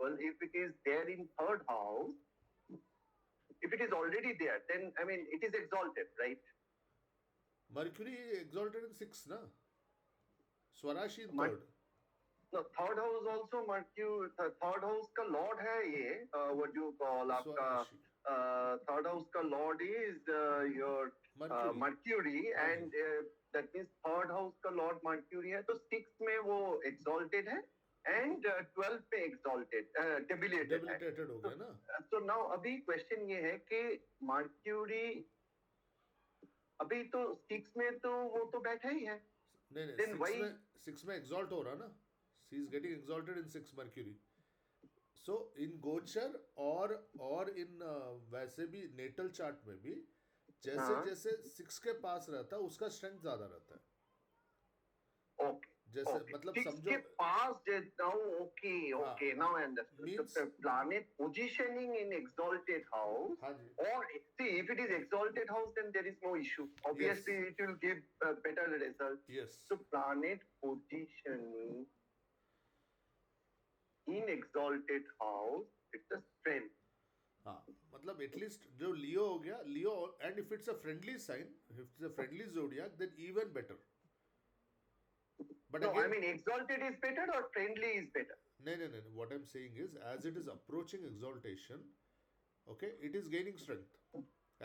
example, if it is there in third house, if it is already there, then I mean it is exalted, right? Mercury exalted in 6th, na? Swarashi in Mer- 3rd. no, third house also Mercury, third house का lord है ये, what do you call आपका, Swarashi. third house का lord is your Mercury. Mercury, हाँ जी. and that means third house का lord Mercury है, तो sixth में वो exalted है and 12th में exalted, debilitated है. Debilitated हो So, गया ना. so now अभी question ये है कि Mercury अभी तो सिक्स में तो वो तो बैठा ही है, नहीं नहीं, then why? 6 में exalt हो रहा ना. She is getting exalted in 6 Mercury. सो इन गोचर और इन वैसे भी नेटल चार्ट में भी जैसे हाँ, जैसे 6 के पास रहता है उसका स्ट्रेंथ ज्यादा रहता है. okay, जैसे okay. मतलब Six समझो. के पास now, okay, हाँ okay. Now I understood. So means. the planet positioning in exalted house, हाँ जी. or see if it is exalted house, then there is no issue. Yes. Obviously, it will give better result. Yes. So planet positioning in exalted house, it's a strength. हाँ मतलब at least जो Leo हो गया Leo. And if it's a friendly sign, if it's a friendly zodiac, then even better. But No, I again mean exalted is better or friendly is better. नहीं नहीं नहीं, what I am saying is as it is approaching exaltation, okay, it is gaining strength.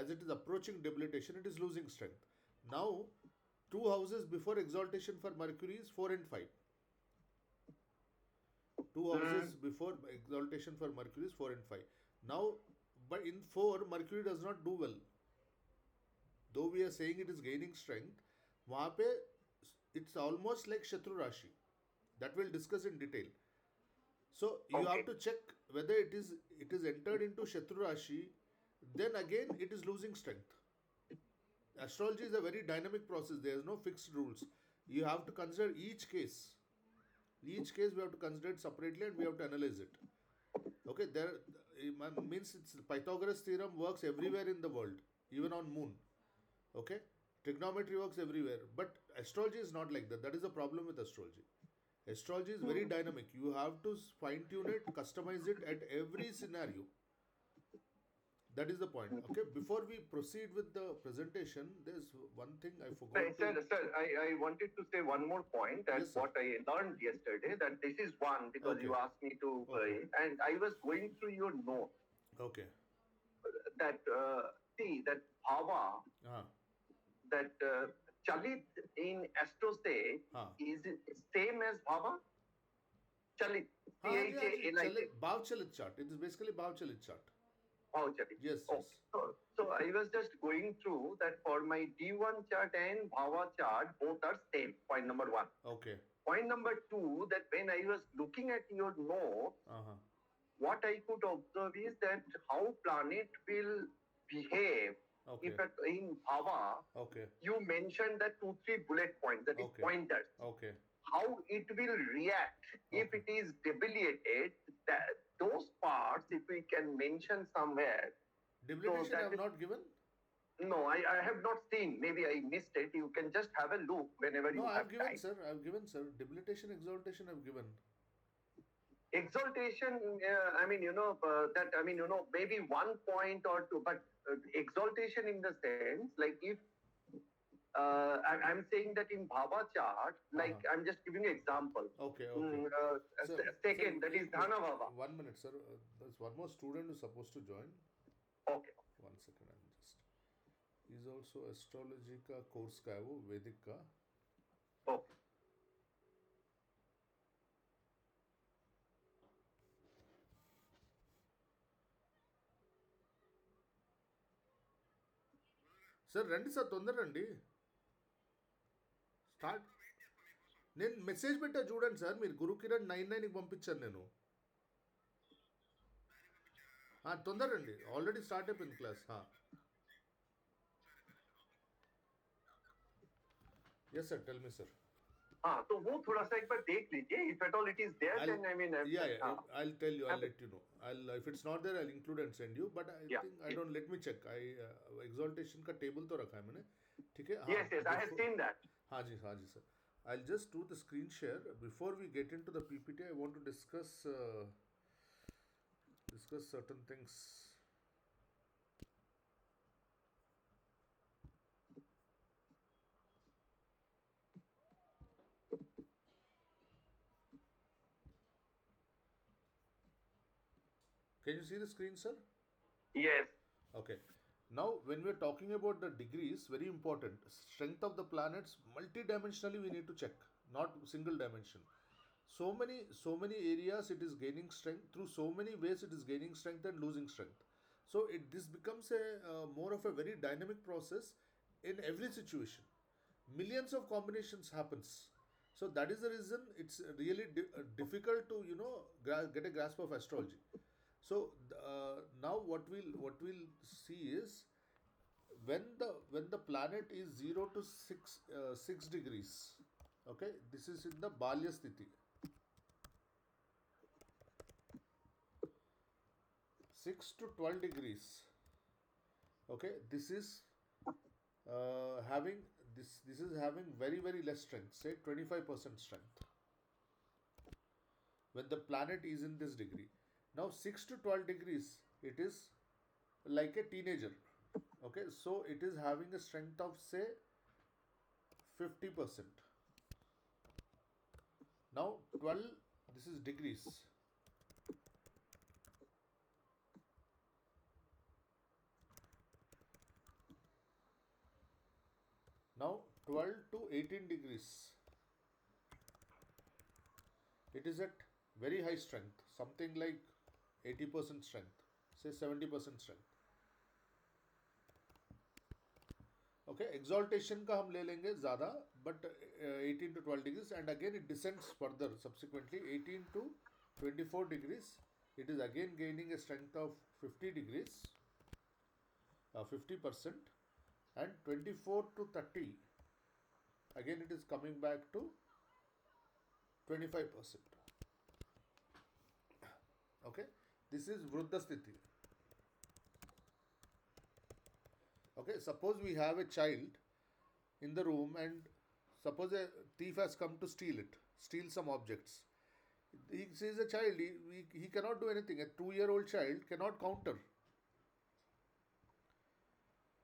As it is approaching debilitation, it is losing strength. Now, 2 houses before exaltation for Mercury is 4 and 5. 2 houses Hmm. before exaltation for Mercury is 4 and 5. Now, but in 4, Mercury does not do well. Though we are saying it is gaining strength, वहाँ पे it's almost like Shatru Rashi. That we'll discuss in detail. So you have Okay. to check whether it is entered into Shatru Rashi, then again it is losing strength. Astrology is a very dynamic process. There is no fixed rules. You have to consider each case. Each case we have to consider it separately and we have to analyze it. Okay, there means it's Pythagoras theorem works everywhere in the world, even on moon. Okay, trigonometry works everywhere, but astrology is not like that. That is the problem with astrology. Astrology is very dynamic. You have to fine tune it, customize it at every scenario. That is the point. Okay, before we proceed with the presentation, there's one thing I forgot to. Sir, I wanted to say one more point that Yes, sir. what I learned yesterday, that this is one because you Okay. asked me to, Okay. and I was going through your note Okay. that, see, that bhava, हाँ that chalit in astro say हाँ is same as bhava? Chalit, हाँ हाँ जी हाँ जी. चले Chalit, भाव चलित chart. It is basically भाव चलित chart. bhava chalit. Yes, Okay. yes. So I was just going through that for my D1 chart and bhava chart, both are same. Point number one. Okay. Point number two, that when I was looking at your note, Uh-huh. what I could observe is that how planet will behave Okay. if in Bhava, Okay. you mentioned that 2, 3 bullet points, that is Okay. pointers. Okay. How it will react if Okay. it is debilitated, that those parts, if we can mention somewhere. Debilitation I that have is- not given. No, I have not seen. Maybe I missed it. You can just have a look whenever No, you I have have given, time. sir. I have given, sir. Debilitation, exaltation I have given. Exaltation, I mean, that, I mean, maybe 1 point or two, but exaltation in the sense, like if I'm saying that in Bhava chart, like Uh-huh. I'm just giving you example. Okay, okay. Sir, Second, that sir, is Dhana Bhava. 1 minute, sir. There's one more student who's supposed to join. Okay. 1 second, I'm just. He's also astrology का course का है वो, वैदिक का. Okay. Sir రండి sir, తొందర రండి. Start. నేను మెసేజ్ పెట్టా చూడండి సార్, మీరు గురుకిరణ్ 99కి పంపించాను నేను. తొందర రండి, ఆల్రెడీ స్టార్ట్ అయిపోయింది class. Yes sir, tell me sir. हाँ तो वो थोड़ा सा एक बार देख लीजिए. If at all it is there, then I mean, Yeah, I'll tell you, I'll have it. let you know. If it's not there, I'll include and send you. But I Yeah. think I don't. Let me check. Exaltation का table तो रखा है मैंने. ठीक है. Yes, I have seen that. हाँ जी sir. I'll just do the screen share. Before we get into the PPT, I want to discuss discuss certain things. Can you see the screen, sir? Yes. Okay. Now, when we're talking about the degrees, very important. Strength of the planets, multidimensionally we need to check, not single dimension. So many areas it is gaining strength. Through so many ways it is gaining strength and losing strength. So this becomes a more of a very dynamic process in every situation. Millions of combinations happens. So that is the reason it's really difficult to get a grasp of astrology. So now what we'll see is when the planet is 0 to 6 degrees. Okay, this is in the balya sthiti. 6 to 12 degrees. Okay, having this is having very very less strength, say 25% strength, when the planet is in this degree. Now 6 to 12 degrees, it is like a teenager. Okay, so it is having a strength of say 50%. Now 12, this is degrees. Now 12 to 18 degrees, it is at very high strength, something like 80% strength, say 70% strength. Okay, exaltation का हम ले लेंगे ज़्यादा, but 18 to 12 degrees, and again it descends further subsequently 18 to 24 degrees. It is again gaining a strength of 50 degrees, 50%, and 24 to 30. Again it is coming back to 25%. Okay, this is Vruddha Sthiti. Okay, suppose we have a child in the room, and suppose a thief has come to steal some objects. He sees a child, he cannot do anything. A 2-year-old child cannot counter,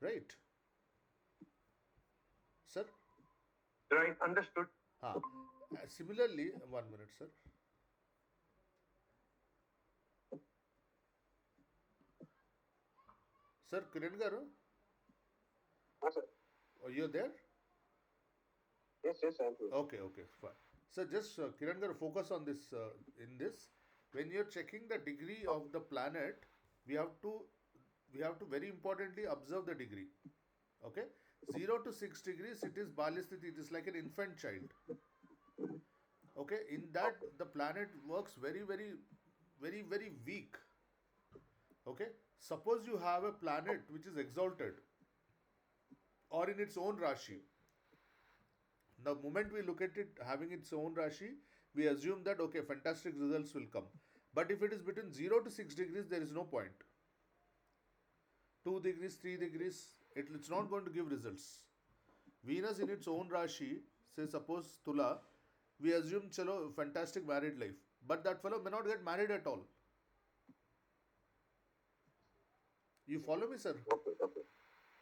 right? Sir? Right, understood. Similarly, 1 minute, sir. Sir, Kiran garu, Yes, sir. are you there? Yes, I'm here. Okay, fine. So just Kiran garu, focus on this. In this, when you're checking the degree of the planet, we have to very importantly observe the degree. Okay, 0 to 6 degrees, it is Balisthiti. It is like an infant child. Okay, in that the planet works very very very very weak. Okay, suppose you have a planet which is exalted or in its own Rashi. The moment we look at it having its own Rashi, we assume that okay, fantastic results will come. But if it is between 0 to 6 degrees, there is no point. 2 degrees, 3 degrees, it's not going to give results. Venus in its own Rashi, say suppose Tula, we assume chalo fantastic married life. But that fellow may not get married at all. You follow me, sir? Okay.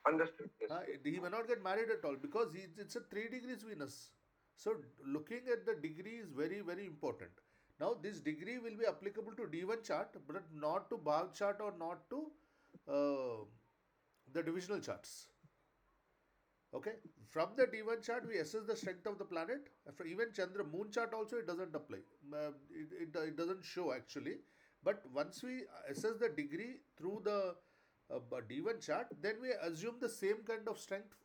Understood. Yes. He may not get married at all because it's a 3 degrees Venus. So looking at the degree is very very important. Now this degree will be applicable to D1 chart, but not to Bhag chart or not to the divisional charts. Okay, from the D1 chart we assess the strength of the planet. For even Chandra moon chart also it doesn't apply. It doesn't show actually. But once we assess the degree through the D1 chart, then we assume the same kind of strength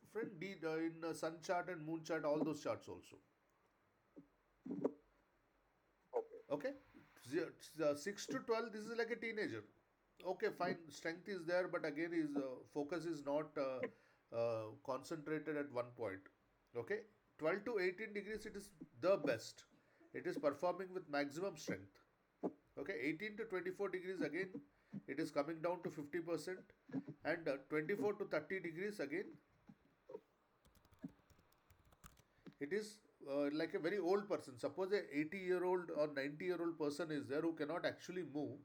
in sun chart and moon chart, all those charts also. Okay, 6 to 12, this is like a teenager. Okay, fine, strength is there, but again his focus is not concentrated at one point. Okay, 12 to 18 degrees, it is the best. It is performing with maximum strength. Okay, 18 to 24 degrees, again it is coming down to 50%, and 24 to 30 degrees, again it is like a very old person. Suppose a 80-year-old or 90-year-old person is there who cannot actually move.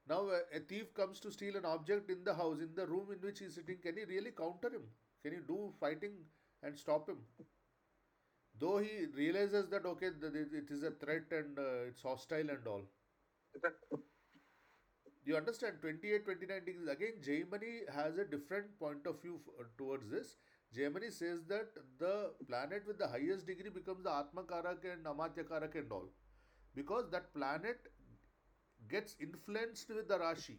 Now, a thief comes to steal an object in the house, in the room in which he is sitting. Can you really counter him? Can you do fighting and stop him? Though he realizes that, okay, it is a threat and it's hostile and all. You understand 28, 29 degrees. Again, Germany has a different point of view towards this. Germany says that the planet with the highest degree becomes the Atma Karak and Amatya Karak and all. Because that planet gets influenced with the Rashi.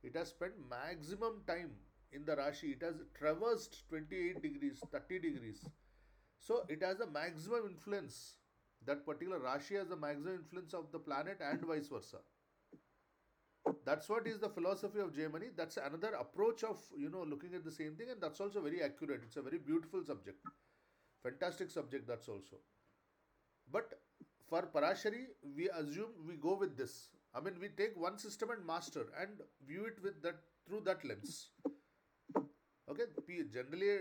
It has spent maximum time in the Rashi. It has traversed 28 degrees, 30 degrees. So it has a maximum influence. That particular Rashi has the maximum influence of the planet and vice versa. That's what is the philosophy of Germany. That's another approach of looking at the same thing, and that's also very accurate. It's a very beautiful subject, fantastic subject. That's also. But for Parashari, we assume we go with this. I mean, we take one system and master and view it with that through that lens. Okay, generally,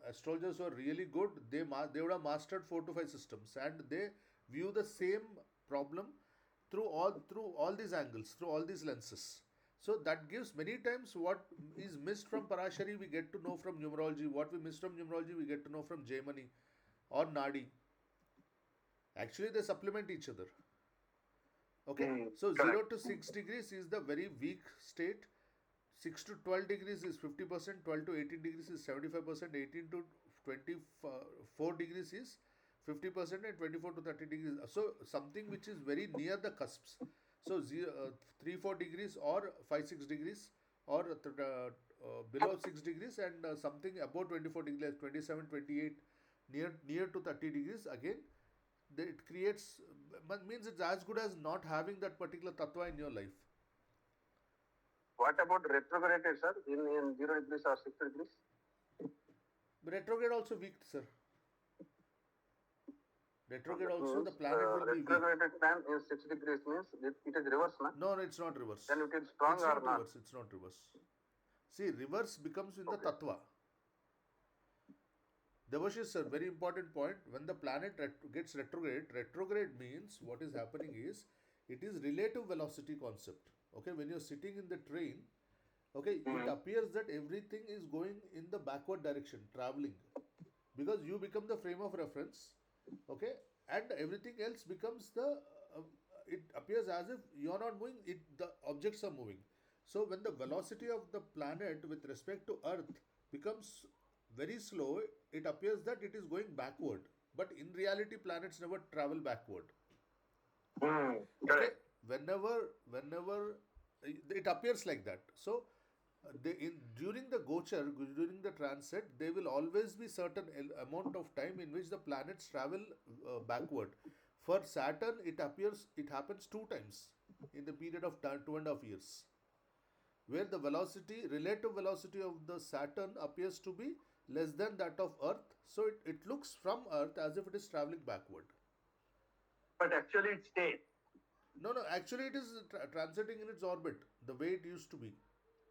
astrologers who are really good, they would have mastered 4 to 5 systems, and they view the same problem through all these angles, through all these lenses. So that gives many times what is missed from Parashari, we get to know from numerology. What we miss from numerology, we get to know from Jaimani or Nadi. Actually, they supplement each other. Okay, so 0 Correct. to 6 degrees is the very weak state. 6 to 12 degrees is 50%, 12 to 18 degrees is 75%, 18 to 24 degrees is 50%, and 24 to 30 degrees. So something which is very near the cusps. So 3 4 degrees or 5 6 degrees, or below 6 degrees, and something above 24 degrees, 27 28, near to 30 degrees. Again, it creates, means it's as good as not having that particular tattva in your life. What about retrograde, sir, in 0 degrees or 6 degrees? Retrograde also weak, sir. Retrograde That also, the means planet will be weak. retrograded plan in 6 degrees means it is reverse, na? No, it's not reverse. Then it is strong It's or not not? reverse. It's not reverse. See, reverse becomes in the Okay. tattva. Devashish sir, very important point. When the planet gets retrograde means what is happening is it is relative velocity concept. Okay, when you're sitting in the train, okay, it appears that everything is going in the backward direction, traveling, because you become the frame of reference. Okay, and everything else becomes the. It appears as if you're not moving. The objects are moving. So when the velocity of the planet with respect to Earth becomes very slow, it appears that it is going backward. But in reality, planets never travel backward. Okay, Correct. whenever it appears like that. So during the gochar, during the transit, there will always be certain amount of time in which the planets travel backward. For Saturn, it happens 2 times in the period of 2.5 years, where the relative velocity of the Saturn appears to be less than that of Earth. So it looks from Earth as if it is traveling backward. But actually it stays. No, no, actually it is transiting in its orbit the way it used to be.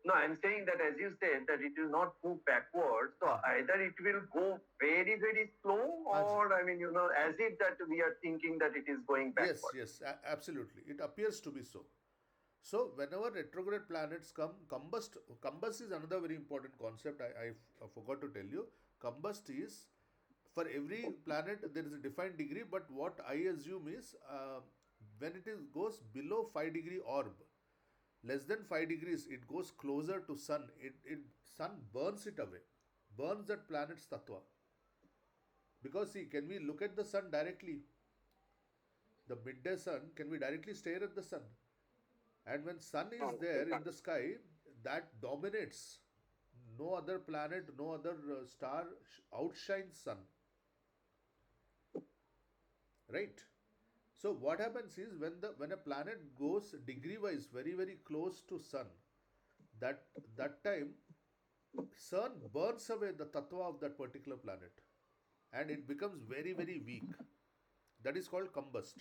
No, I'm saying that as you said that it will not move backwards. So either it will go very, very slow, or I mean, as if that we are thinking that it is going Yes, backwards. yes, absolutely. It appears to be so. So whenever retrograde planets come, combust is another very important concept. I forgot to tell you. Combust is, for every planet there is a defined degree, but what I assume is when it goes below 5 degree orb, less than 5 degrees, it goes closer to sun. It sun burns it away, burns that planet's tattva. Because see, can we look at the sun directly? The midday sun, can we directly stare at the sun? And when sun is there in the sky, that dominates. No other planet, no other star outshines sun. Right? So what happens is when a planet goes degree wise very very close to sun, that time sun burns away the tattva of that particular planet, and it becomes very very weak. That is called combust.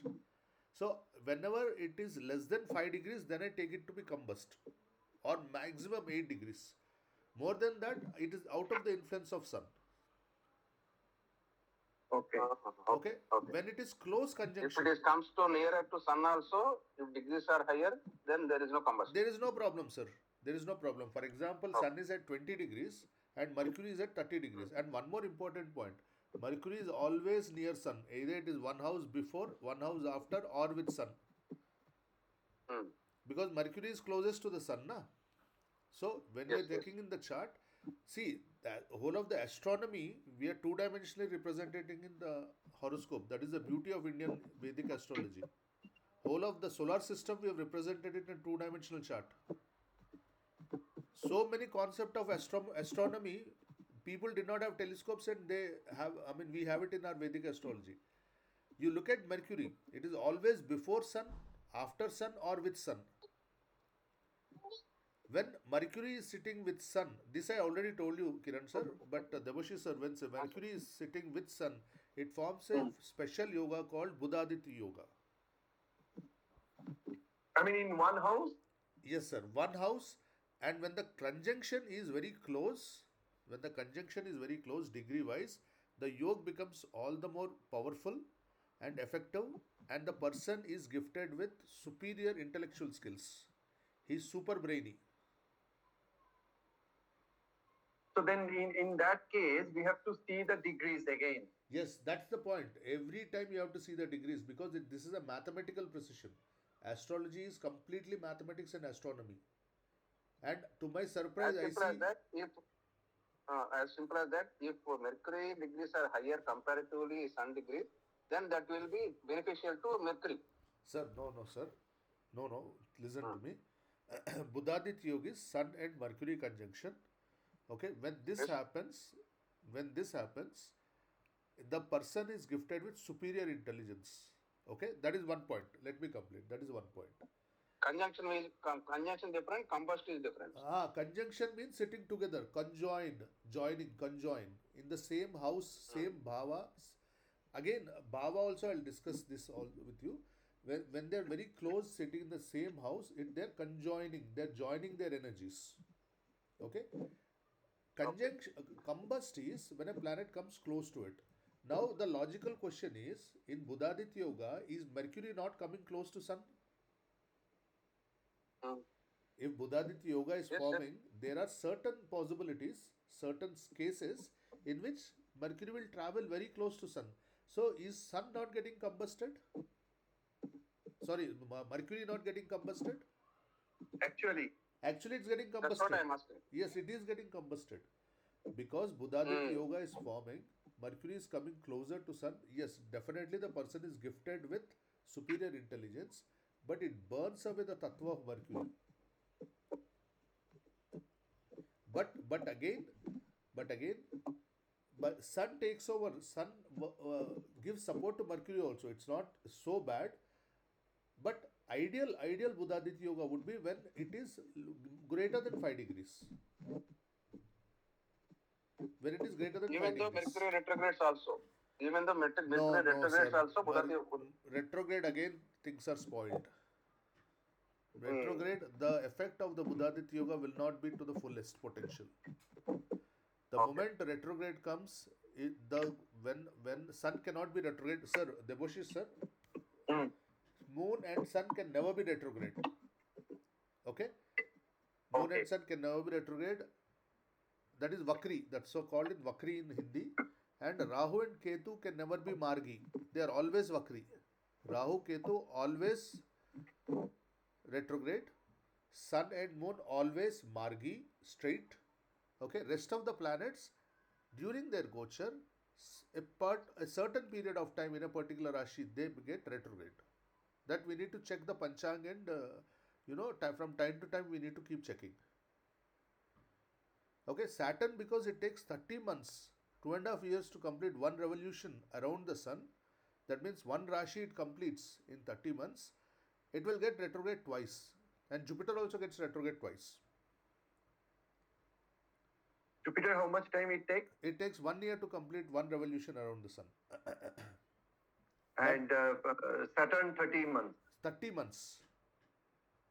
So whenever it is less than 5 degrees, then I take it to be combust, or maximum 8 degrees. More than that, it is out of the influence of sun. Okay. Okay, Okay. when it is close If conjunction, it is comes to nearer to sun also, if degrees are higher, then there is no combustion. there is no problem, sir. There is no problem. For example, sun is at 20 degrees and Mercury is at 30 degrees. And one more important point, Mercury is always near sun. Either it is one house before, one house after, or with sun. Hmm. Because Mercury is closest to the sun, na? So when we Yes, are checking in the chart, see the whole of the astronomy we are two-dimensionally representing in the horoscope. That is the beauty of Indian Vedic astrology. Whole of the solar system we have represented it in a two-dimensional chart. So many concept of astronomy, people did not have telescopes and they have. I mean, we have it in our Vedic astrology. You look at Mercury; it is always before sun, after sun, or with sun. When Mercury is sitting with Sun, this I already told you, Kiran sir, but Devashi sir, when Mercury is sitting with Sun, it forms a special yoga called Buddhaditya Yoga. I mean, in one house. Yes, sir, one house, and when the conjunction is very close, when the conjunction is very close degree wise, the yoga becomes all the more powerful and effective, and the person is gifted with superior intellectual skills. He's super brainy. So then, in that case, we have to see the degrees again. Yes, that's the point. Every time you have to see the degrees because this is a mathematical precision. Astrology is completely mathematics and astronomy. And to my surprise, As I simple as see. that, if Mercury degrees are higher comparatively sun degrees, then that will be beneficial to Mercury. Sir, no, sir. No, listen Hmm. to me. Buddhadit Yoga is Sun and Mercury conjunction. Okay, Yes. when this happens, the person is gifted with superior intelligence. Okay, that is one point. Let me complete. That is one point. Conjunction different, combust is different. Conjunction means sitting together, conjoined, joining, conjoin in the same house, same bhava. Again, bhava also I'll discuss this all with you. When they're very close, sitting in the same house, they're conjoining, they're joining their energies. Okay, Okay. conjunction, combust is when a planet comes close to it. Now the logical question is: in Buddhadit Yoga, is Mercury not coming close to Sun? Hmm. If Buddhaditya Yoga is Yes, yes. forming, there are certain possibilities, certain cases in which Mercury will travel very close to Sun. So, is Sun not getting combusted? Sorry, Mercury not getting combusted? Actually, Actually, it's getting That's what combusted. I'm asking. Yes, it is getting combusted. Because Buddhaditya Hmm. Yoga is forming, Mercury is coming closer to Sun. Yes, definitely the person is gifted with superior intelligence, but it burns away the tattva of Mercury. But again, but again, but Sun takes over. Sun gives support to Mercury also. It's not so bad. But ideal Buddhaditya Yoga would be when it is greater than 5 degrees. When it is greater than Even five though degrees. Mercury retrogrades also. Even though No, Mercury no, retrogrades sir. also, Buddha. Retrograde again, things are spoiled. Hmm. Retrograde, the effect of the Buddhaditya Yoga will not be to the fullest potential. The Okay. moment retrograde comes, the when Sun cannot be retrograde, sir, Deboshi sir, mm, Moon and Sun can never be retrograde. Okay, Moon okay. and Sun can never be retrograde. That is Vakri. That's so called in Vakri in Hindi. And Rahu and Ketu can never be Margi. They are always Vakri. Rahu Ketu always retrograde. Sun and Moon always Margi, straight. Okay, rest of the planets during their gochar, a certain period of time in a particular Rashi, they get retrograde. That we need to check the Panchang and from time to time we need to keep checking. Okay, Saturn, because it takes 30 months, 2.5 years to complete one revolution around the sun. That means one Rashi it completes in 30 months. It will get retrograde twice. And Jupiter also gets retrograde twice. Jupiter, how much time it takes? It takes 1 year to complete one revolution around the sun. And Saturn 13 months. 30 months.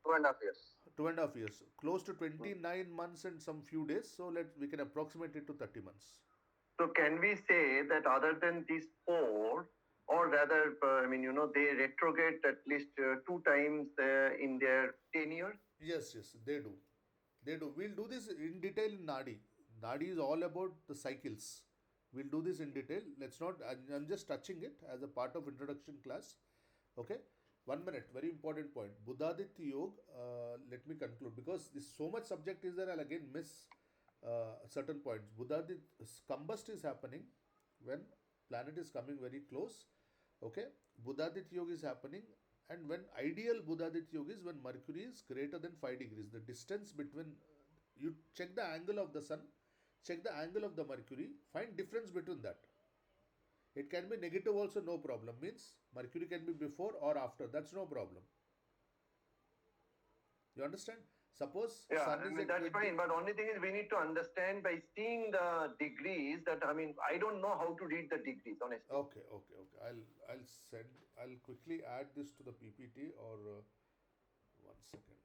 2.5 years. 2.5 years. Close to 29 months and some few days. So we can approximate it to 30 months. So can we say that other than these four, or rather, they retrograde at least two times in their 10 years? Yes, yes, they do. They do. We'll do this in detail in Nadi. Nadi is all about the cycles. We'll do this in detail. Let's not. I'm just touching it as a part of introduction class. Okay. 1 minute. Very important point. Buddhaditya Yoga. Let me conclude because this so much subject is there. I'll again miss certain points. Buddhaditya combust is happening when planet is coming very close. Okay. Buddhaditya Yoga is happening, and when ideal Buddhaditya Yoga is when Mercury is greater than 5 degrees. The distance between, you check the angle of the sun, check the angle of the Mercury, find difference between that. It can be negative also, no problem. Means Mercury can be before or after. That's no problem. You understand? Suppose Yeah, sun I is mean, at that's 20. fine. But only thing is we need to understand by seeing the degrees that, I don't know how to read the degrees, honestly. Okay, okay, okay. I'll quickly add this to the PPT, or 1 second.